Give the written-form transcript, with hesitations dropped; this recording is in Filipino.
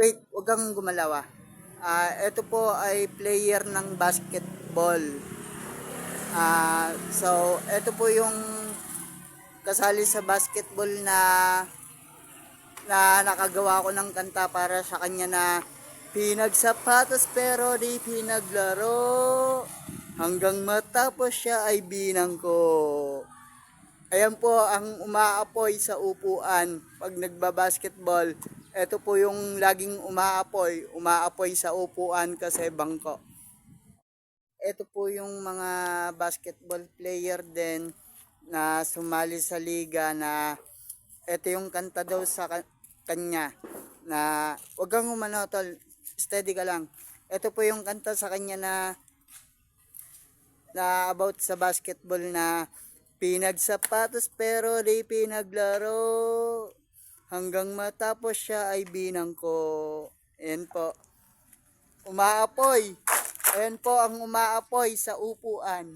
Wait, wag kang gumalaw ah. Ito po ay player ng basketball. So, ito po yung kasali sa basketball na nakagawa ko ng kanta para sa kanya na pinagsapatos pero di pinaglaro hanggang matapos siya ay binangko. Ayan po ang umaapoy sa upuan pag nagbabasketball. Ito po yung laging umaapoy sa upuan kasi bangko. Ito po yung mga basketball player din na sumali sa liga na ito yung kanta daw sa kanya na wag kang umano tol, steady ka lang. Ito po yung kanta sa kanya na about sa basketball na pinagsapatos pero di pinaglaro hanggang matapos siya ay binangko. Ayan po. Umaapoy. Ayan po ang umaapoy sa upuan.